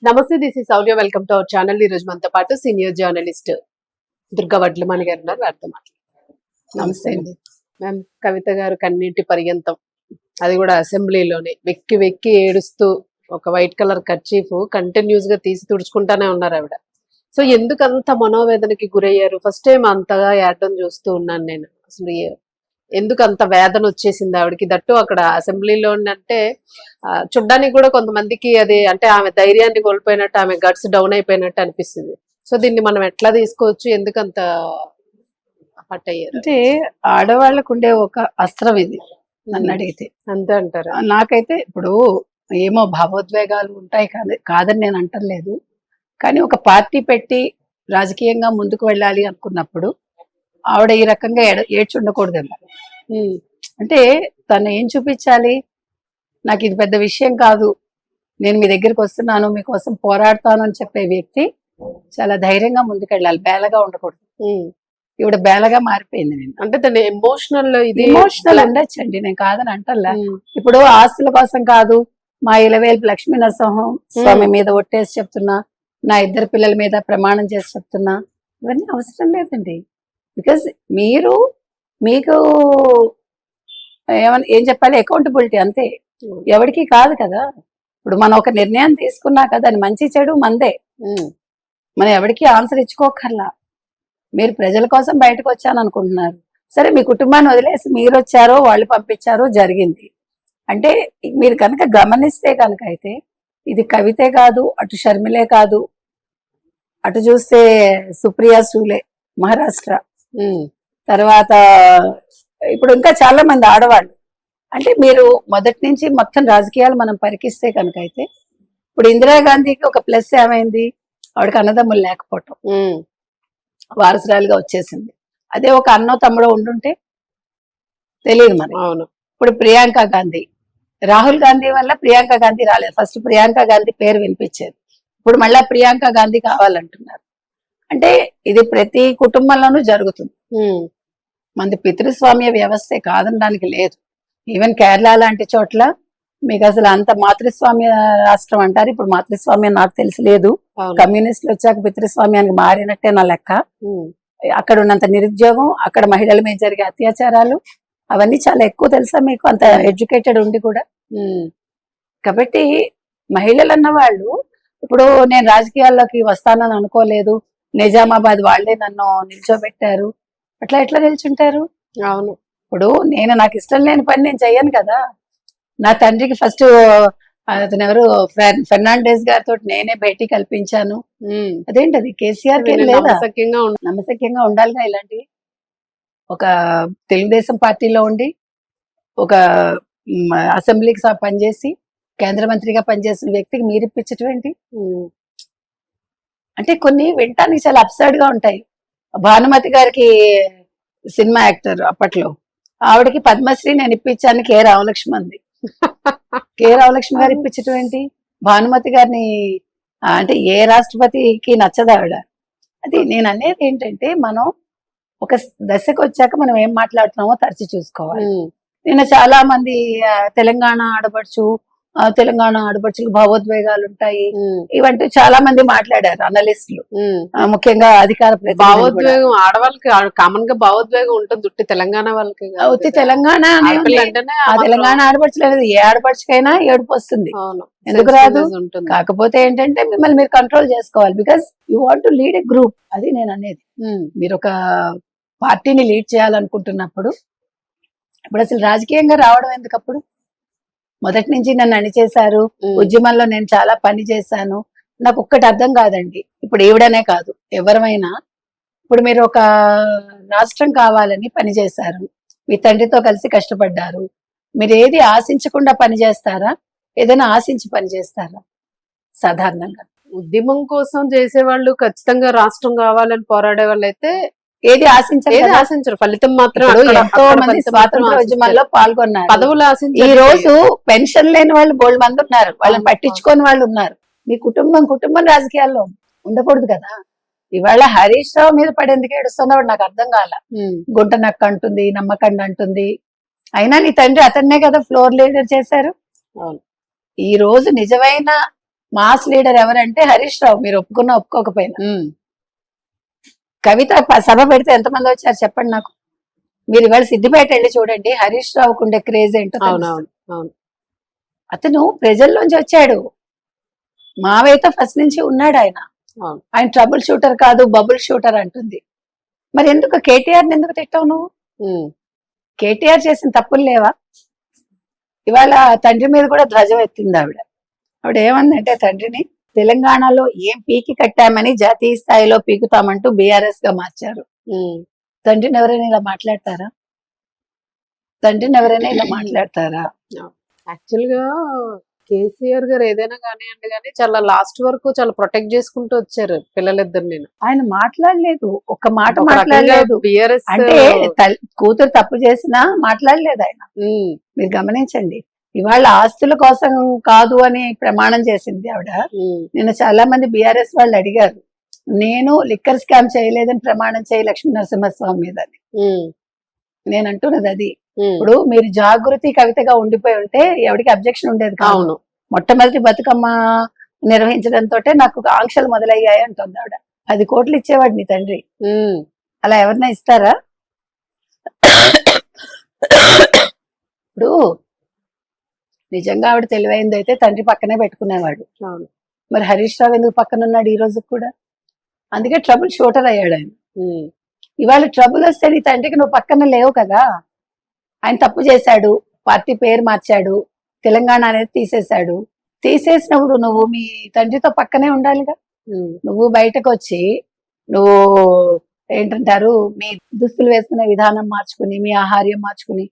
నమస్తే, this is Sourya. Welcome to our channel. ఈ రోజు మనతో పాటు సీనియర్ జర్నలిస్ట్ దుర్గా వడ్లమణి గారు ఉన్నారు. వారితో మాట్లాడుతున్నాం. నమస్తే అండి మ్యామ్. కవిత గారు కన్నీటి పర్యంతం, అది కూడా అసెంబ్లీలోనే వెక్కి వెక్కి ఏడుస్తూ ఒక వైట్ కలర్ కర్చీఫ్ కంటిన్యూస్ గా తీసి తుడుచుకుంటానే ఉన్నారు ఆవిడ. సో ఎందుకు అంత మనోవేదనకి గురయ్యారు? ఫస్ట్ టైం అంతగా ఏడడం చూస్తూ ఉన్నాను నేను. అసలు ఎందుకు అంత వేదన వచ్చేసింది ఆవిడకి? దట్టు అక్కడ అసెంబ్లీలో అంటే చూడ్డానికి కూడా కొంతమందికి అది అంటే ఆమె ధైర్యాన్ని కోల్పోయినట్టు, ఆమె గట్స్ డౌన్ అయిపోయినట్టు అనిపిస్తుంది. సో దీన్ని మనం ఎట్లా తీసుకోవచ్చు? ఎందుకు అంత హట్ అయ్యారు? అంటే ఆడవాళ్ళకు ఉండే ఒక అస్త్రం ఇది, నన్ను అడిగితే. అంతే అంటారు? నాకైతే ఇప్పుడు ఏమో భావోద్వేగాలు ఉంటాయి, కాదని నేను అంటలేదు. కానీ ఒక పార్టీ పెట్టి రాజకీయంగా ముందుకు వెళ్ళాలి అనుకున్నప్పుడు ఆవిడ ఈ రకంగా ఏడ్చి ఉండకూడదేమో. అంటే తను ఏం చూపించాలి? నాకు ఇది పెద్ద విషయం కాదు, నేను మీ దగ్గరికి వస్తున్నాను, మీకోసం పోరాడతాను అని చెప్పే వ్యక్తి చాలా ధైర్యంగా ముందుకెళ్ళాలి, బేలగా ఉండకూడదు. ఇవిడ బేలగా మారిపోయింది. నేను అంటే తన ఎమోషనల్ ఉండొచ్చండి, నేను కాదని అంటల్లా. ఇప్పుడు ఆస్తుల కోసం కాదు, మా ఇలవేల్పు లక్ష్మీ నరసింహం స్వామి మీద ఒట్టేసి చెప్తున్నా, నా 2 పిల్లల మీద ప్రమాణం చేసి చెప్తున్నా, ఇవన్నీ అవసరం లేదండి. బికాజ్ మీకు ఏం చెప్పాలి, అకౌంటబిలిటీ అంతే, ఎవరికి కాదు కదా. ఇప్పుడు మనం ఒక నిర్ణయం తీసుకున్నా కదా, అది మంచి చెడు మందే, మనం ఎవరికి ఆన్సర్ ఇచ్చుకోకర్లా. మీరు ప్రజల కోసం బయటకు వచ్చాను అనుకుంటున్నారు, సరే మీ కుటుంబాన్ని వదిలేసి మీరు వచ్చారో వాళ్ళు పంపించారో జరిగింది. అంటే మీరు కనుక గమనిస్తే కనుక అయితే ఇది కవితే కాదు, అటు షర్మిలే కాదు, అటు చూస్తే సుప్రియా సూలే మహారాష్ట్ర, తర్వాత ఇప్పుడు ఇంకా చాలా మంది ఆడవాళ్ళు. అంటే మీరు మొదటి నుంచి మొత్తం రాజకీయాలు మనం పరికిస్తే కనుక అయితే, ఇప్పుడు ఇందిరాగాంధీకి ఒక ప్లస్ ఏమైంది, ఆవిడకి అన్నదమ్ములు లేకపోవటం, వారసురాలుగా వచ్చేసింది. అదే ఒక అన్నో తమ్ముడో ఉండుంటే తెలియదు మనకి. అవును. ఇప్పుడు ప్రియాంక గాంధీ, రాహుల్ గాంధీ వల్ల ప్రియాంక గాంధీ రాలేదు. ఫస్ట్ ప్రియాంక గాంధీ పేరు వినిపించేది, ఇప్పుడు మళ్ళా ప్రియాంక గాంధీ కావాలంటున్నారు. అంటే ఇది ప్రతి కుటుంబంలోనూ జరుగుతుంది. మనది పితృస్వామ్య వ్యవస్థే, కాదనడానికి లేదు. ఈవెన్ కేరళ లాంటి చోట్ల మీకు అసలు అంత మాతృస్వామ్య రాష్ట్రం అంటారు. ఇప్పుడు మాతృస్వామ్యం నాకు తెలిసి లేదు, కమ్యూనిస్టులు వచ్చాక పితృస్వామ్యానికి మారినట్టే నా లెక్క. అక్కడ ఉన్నంత నిరుద్యోగం, అక్కడ మహిళల మీద జరిగే అత్యాచారాలు, అవన్నీ చాలా ఎక్కువ తెలుసా మీకు, అంత ఎడ్యుకేటెడ్ ఉండి కూడా. కాబట్టి మహిళలు అన్న వాళ్ళు, ఇప్పుడు నేను రాజకీయాల్లోకి వస్తానని అనుకోలేదు, నిజామాబాద్ వాళ్ళే నన్ను నిల్చోబెట్టారు, అట్లా ఎట్లా నిల్చుంటారు? అవును. ఇప్పుడు నాకు ఇష్టం లేని పని నేను చెయ్యను కదా. నా తండ్రికి ఫస్ట్ అతను ఎవరు ఫెర్నాండెస్ గారితో నేనే భేటీ కల్పించాను. అదేంటది కేసీఆర్ కి లేదా? నమ్మశక్యంగా ఉండాలిగా ఇలాంటివి. ఒక తెలుగుదేశం పార్టీలో ఉండి, ఒక అసెంబ్లీకి పనిచేసి, కేంద్ర మంత్రిగా పనిచేసిన వ్యక్తికి మీరు ఇప్పించటం ఏంటి? అంటే కొన్ని వినటానికి చాలా అబ్సర్డ్ గా ఉంటాయి. భానుమతి గారికి సినిమా యాక్టర్ అప్పట్లో, ఆవిడకి పద్మశ్రీ నేను ఇప్పించాను కె రామలక్ష్మి అంది. కె రామలక్ష్మి గారు ఇప్పించటం ఏంటి? భానుమతి గారిని అంటే ఏ రాష్ట్రపతికి నచ్చదు ఆవిడ. అది నేను అనేది ఏంటంటే, మనం ఒక దశకు వచ్చాక మనం ఏం మాట్లాడుతున్నామో తరచి చూసుకోవాలి. నేను చాలా మంది తెలంగాణ ఆడపడుచులకు భావోద్వేగాలు ఉంటాయి, ఇవంటూ చాలా మంది మాట్లాడారు అనలిస్టులు, ముఖ్యంగా అధికార భావోద్వేగం ఆడవాళ్ళకి కామన్ గా భావోద్వేగం ఉంటుంది, ఉట్టి తెలంగాణ వాళ్ళకి. ఉత్తి తెలంగాణ తెలంగాణ ఆడపడుచులు అనేది ఏ ఆడపడుచుకైనా ఏడుపు వస్తుంది, ఎందుకు రాదు? కాకపోతే ఏంటంటే మిమ్మల్ని మీరు కంట్రోల్ చేసుకోవాలి, because you want to lead a group. అది నేను అనేది. మీరు ఒక పార్టీని లీడ్ చేయాలనుకుంటున్నప్పుడు, ఇప్పుడు అసలు రాజకీయంగా రావడం ఎందుకప్పుడు? మొదటి నుంచి నన్ను అణిచేశారు, ఉద్యమంలో నేను చాలా పని చేశాను. నాకు ఒక్కటి అర్థం కాదండి, ఇప్పుడు ఈవిడనే కాదు ఎవరమైనా, ఇప్పుడు మీరు ఒక రాష్ట్రం కావాలని పనిచేశారు, మీ తండ్రితో కలిసి కష్టపడ్డారు, మీరు ఏది ఆశించకుండా పని చేస్తారా, ఏదైనా ఆశించి పని చేస్తారా? సాధారణంగా ఉద్యమం కోసం చేసేవాళ్ళు ఖచ్చితంగా రాష్ట్రం కావాలని పోరాడే వాళ్ళు అయితే ఏది ఆశించరు, ఫలితం మాత్రం. ఎంతో మంది స్వాతంత్ర ఉద్యమాల్లో పాల్గొన్నారు, పదవులు ఆశించారు. ఈ రోజు పెన్షన్ లేని వాళ్ళు బోల్డ్ మంది ఉన్నారు, వాళ్ళని పట్టించుకోని వాళ్ళు ఉన్నారు. మీ కుటుంబం రాజకీయాల్లో ఉండకూడదు కదా. ఇవాళ హరీష్ రావు మీద పడి ఎందుకు ఏడుస్తుందో నాకు అర్థం కాల. గుంట నక్క అంటుంది, నమ్మకండి అంటుంది, అయినా నీ తండ్రి అతన్నే కదా ఫ్లోర్ లీడర్ చేశారు. ఈ రోజు నిజమైన మాస్ లీడర్ ఎవరంటే హరీష్ రావు, మీరు ఒప్పుకున్నా ఒప్పుకోకపోయినా. కవిత సభ పెడితే ఎంతమంది వచ్చారు చెప్పండి నాకు. మీరు ఇవాళ సిద్దిపేట వెళ్ళి చూడండి, హరీష్ రావుకు ఉండే క్రేజ్ ఏంటో తెలుస్తుంది. అవునవును అవును. అతను ప్రజల్లోంచి వచ్చాడు. మావైతే ఫస్ట్ నుంచి ఉన్నాడు ఆయన. అవును. ఆయన ట్రబుల్ షూటర్ కాదు, బబుల్ షూటర్ అంటుంది. మరి ఎందుకు కేటీఆర్ ఎందుకు తిట్టావు నువ్వు? కేటీఆర్ చేసిన తప్పులు లేవా? ఇవాళ తండ్రి మీద కూడా ధ్వజం ఎత్తింది ఆవిడ. ఆవిడ ఏమందంటే తండ్రిని తెలంగాణలో ఏం పీకి కట్టామని జాతీయ స్థాయిలో పీకుతామంటూ బీఆర్ఎస్ గా మార్చారు. తండ్రిని ఎవరైనా ఇలా మాట్లాడతారా? తండ్రిని ఎవరైనా ఇలా మాట్లాడతారా? యాక్చువల్ గా కేసీఆర్ గారు ఏదైనా కానివ్వండి కానీ చాలా లాస్ట్ వరకు చాలా ప్రొటెక్ట్ చేసుకుంటూ వచ్చారు పిల్లలిద్దరిని. ఆయన మాట్లాడలేదు, ఒక్క మాట మాట్లాడలేదు. బిఆర్ఎస్ అంటే కూతురు తప్పు చేసినా మాట్లాడలేదు ఆయన. మీరు గమనించండి, ఇవాళ ఆస్తుల కోసం కాదు అని ప్రమాణం చేసింది ఆవిడ. నిన్న చాలా మంది బీఆర్ఎస్ వాళ్ళు అడిగారు, నేను లిక్కర్ స్కామ్ చేయలేదని ప్రమాణం చేయి లక్ష్మీ నరసింహస్వామి మీద అని. నేను అంటున్నది అది. ఇప్పుడు మీరు జాగృతి కవితగా ఉండిపోయి ఉంటే ఎవరికి అబ్జెక్షన్ ఉండేది కాదు. మొట్టమొదటి బతుకమ్మ నిర్వహించడంతో నాకు ఆంక్షలు మొదలయ్యాయి అంటుంది ఆవిడ. 10 కోట్లు ఇచ్చేవాడు నీ తండ్రి, అలా ఎవరినా ఇస్తారా? ఇప్పుడు నిజంగా ఆవిడ తెలివైంది అయితే తండ్రి పక్కనే పెట్టుకునేవాడు. మరి హరీష్ రావు ఎందుకు పక్కన ఉన్నాడు ఈ రోజు కూడా? అందుకే ట్రబుల్ షూటర్ అయ్యాడు ఆయన. ఇవాళ ట్రబుల్ వస్తే నీ తండ్రికి నువ్వు పక్కన లేవు కదా. ఆయన తప్పు చేశాడు, పార్టీ పేరు మార్చాడు, తెలంగాణ అనేది తీసేశాడు. తీసేసినప్పుడు నువ్వు మీ తండ్రితో పక్కనే ఉండాలిగా. నువ్వు బయటకు వచ్చి నువ్వు ఏంటంటారు, మీ దుస్తులు వేసుకునే విధానం మార్చుకుని, మీ ఆహార్యం మార్చుకుని,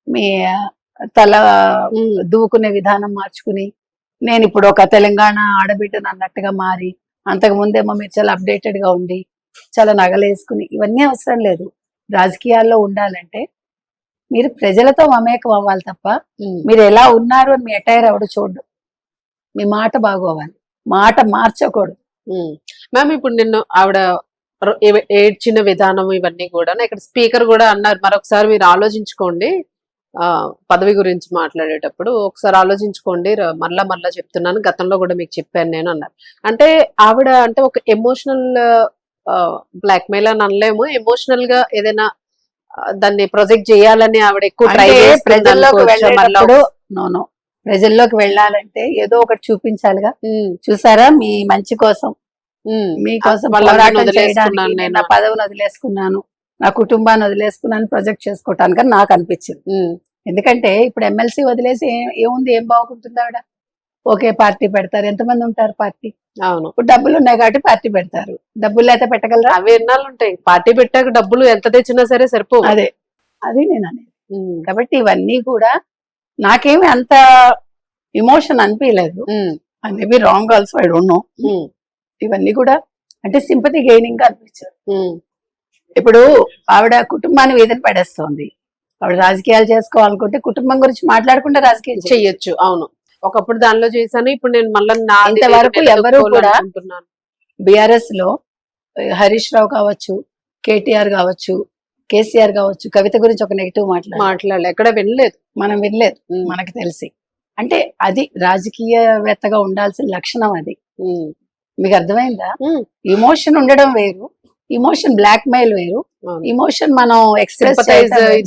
మీ తల దువ్వుకునే విధానం మార్చుకుని, నేను ఇప్పుడు ఒక తెలంగాణ ఆడబిడ్డను అన్నట్టుగా మారి, అంతకు ముందేమో మీరు చాలా అప్డేటెడ్ గా ఉండి చాలా నగలేసుకుని, ఇవన్నీ అవసరం లేదు. రాజకీయాల్లో ఉండాలంటే మీరు ప్రజలతో మమేకం అవ్వాలి తప్ప మీరు ఎలా ఉన్నారు అని మీ అటైర్ ఎవడు చూడు. మీ మాట బాగోవాలి, మాట మార్చకూడదు. మ్యామ్ ఇప్పుడు నిన్ను ఆవిడ ఏడ్చిన విధానం ఇవన్నీ కూడా ఇక్కడ స్పీకర్ కూడా అన్నారు, మరొకసారి మీరు ఆలోచించుకోండి పదవి గురించి మాట్లాడేటప్పుడు ఒకసారి ఆలోచించుకోండి, మళ్ళా చెప్తున్నాను, గతంలో కూడా మీకు చెప్పాను నేను అన్నారు. అంటే ఆవిడ అంటే ఒక ఎమోషనల్ బ్లాక్ మెయిల్ అని అనలేము, ఎమోషనల్ గా ఏదైనా దాన్ని ప్రొజెక్ట్ చేయాలని ఆవిడ ఎక్కువ ట్రై ప్రజల్లోకి వెళ్ళాలంటే ఏదో ఒకటి చూపించాలిగా. చూసారా, మీ మంచి కోసం, మీకోసం పోరాటం చేయడానికి నేను నా పదవిని వదిలేసుకున్నాను, నా కుటుంబాన్ని వదిలేసుకున్నాను ప్రొజెక్ట్ చేసుకోవటానికి నాకు అనిపించింది. ఎందుకంటే ఇప్పుడు ఎమ్మెల్సీ వదిలేసి ఏముంది, ఏం బాగుంటుంది ఆవిడ? ఒకే పార్టీ పెడతారు, ఎంతమంది ఉంటారు పార్టీ? అవును, ఇప్పుడు డబ్బులు ఉన్నాయి కాబట్టి పార్టీ పెడతారు, డబ్బులు అయితే పెట్టగలరా? అవి ఎన్నాళ్ళు ఉంటాయి, పార్టీ పెట్టాక డబ్బులు ఎంత తెచ్చినా సరే సరిపో. అది నేను అనేది. కాబట్టి ఇవన్నీ కూడా నాకేమి అంత ఎమోషన్ అనిపించలేదు. Maybe wrong also, I don't know. ఇవన్నీ కూడా అంటే సింపతి గెయినింగ్ గా అనిపించారు. ఇప్పుడు ఆవిడ కుటుంబాన్ని వీధిని పడేస్తోంది. ఆవిడ రాజకీయాలు చేసుకోవాలనుకుంటే కుటుంబం గురించి మాట్లాడకుండా రాజకీయం చెయ్యొచ్చు. అవును, ఒకప్పుడు దానిలో చేశాను, ఇప్పుడు నేను మళ్ళీ ఇంతవరకు ఎవరు కూడా బిఆర్ఎస్ లో హరీష్ రావు కావచ్చు, కేటీఆర్ కావచ్చు, కేసీఆర్ కావచ్చు, కవిత గురించి ఒక నెగిటివ్ మాట్లాడలేదు, ఎక్కడ వినలేదు, మనం వినలేదు, మనకు తెలిసి. అంటే అది రాజకీయవేత్తగా ఉండాల్సిన లక్షణం. అది మీకు అర్థమైందా? ఎమోషన్ ఉండడం వేరు, ఎమోషన్ బ్లాక్ మెయిల్ వేరు, ఎమోషన్ మనం ఎక్స్ప్రెస్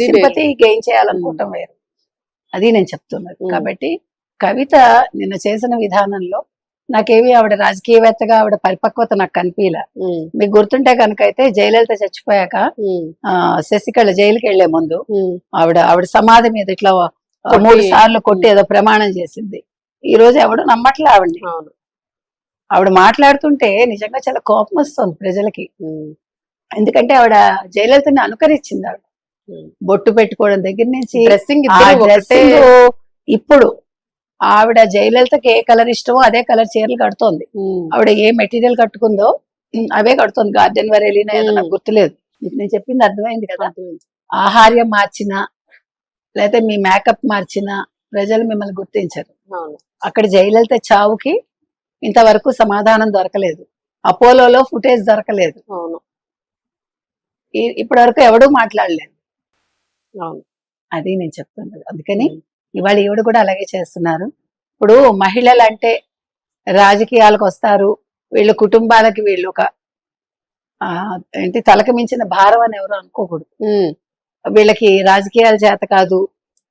సింపతి గెయిన్ చేయాలనుకోవటం వేరు. అది నేను చెప్తున్నది. కాబట్టి కవిత నిన్న చేసిన విధానంలో నాకేవి ఆవిడ రాజకీయవేత్తగా ఆవిడ పరిపక్వత నాకు కనిపించలే. మీకు గుర్తుంటే కనుక అయితే జయలలిత చచ్చిపోయాక శశికళ జైలుకి వెళ్లే ముందు ఆవిడ సమాధి మీద ఇట్లా 3 సార్లు కొట్టి ఏదో ప్రమాణం చేసింది. ఈ రోజు ఎవడు నమ్మట్లే ఆవిడ్ని. ఆవిడ మాట్లాడుతుంటే నిజంగా చాలా కోపం వస్తుంది ప్రజలకి. ఎందుకంటే ఆవిడ జయలలితని అనుకరించింది. ఆవిడ బొట్టు పెట్టుకోవడం దగ్గర నుంచి డ్రెస్సింగ్. ఇప్పుడు ఆవిడ జయలలితకి ఏ కలర్ ఇష్టమో అదే కలర్ చీరలు కడుతోంది. ఆవిడ ఏ మెటీరియల్ కట్టుకుందో అవే కడుతోంది. గార్డెన్ వర్ వెళ్ళినా ఏదో నాకు గుర్తులేదు. మీకు నేను చెప్పింది అర్థమైంది కదా. ఆహార్యం మార్చినా లేకపోతే మీ మేకప్ మార్చినా ప్రజలు మిమ్మల్ని గుర్తించరు. అక్కడ జయలలిత చావుకి ఇంతవరకు సమాధానం దొరకలేదు, అపోలోలో ఫుటేజ్ దొరకలేదు, ఇప్పటి వరకు ఎవడూ మాట్లాడలేదు. అది నేను చెప్తున్నది. అందుకని ఇవాళ ఈవిడ కూడా అలాగే చేస్తున్నారు. ఇప్పుడు మహిళలు అంటే రాజకీయాలకు వస్తారు, వీళ్ళ కుటుంబాలకి వీళ్ళు ఒక ఏంటి తలకు మించిన భారం అని ఎవరు అనుకోకూడదు. ఉమ్, వీళ్ళకి రాజకీయాల చేత కాదు,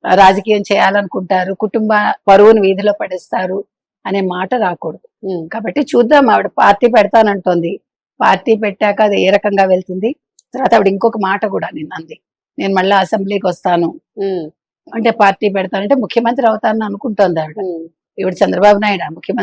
రాజకీయం చేయాలనుకుంటారు, కుటుంబ పరువుని వీధిలో పడేస్తారు అనే మాట రాకూడదు. ఉమ్, కాబట్టి చూద్దాం, ఆవిడ పార్టీ పెడతానంటోంది. పార్టీ పెట్టాక అది ఏ రకంగా వెళ్తుంది. తర్వాత ఆవిడ ఇంకొక మాట కూడా నిన్నంది, నేను మళ్ళీ అసెంబ్లీకి వస్తాను ఉమ్, అంటే పార్టీ పెడతానంటే ముఖ్యమంత్రి అవుతానని అనుకుంటోంది ఆవిడ. ఉమ్. ఈవిడ చంద్రబాబు నాయుడు ముఖ్యమంత్రి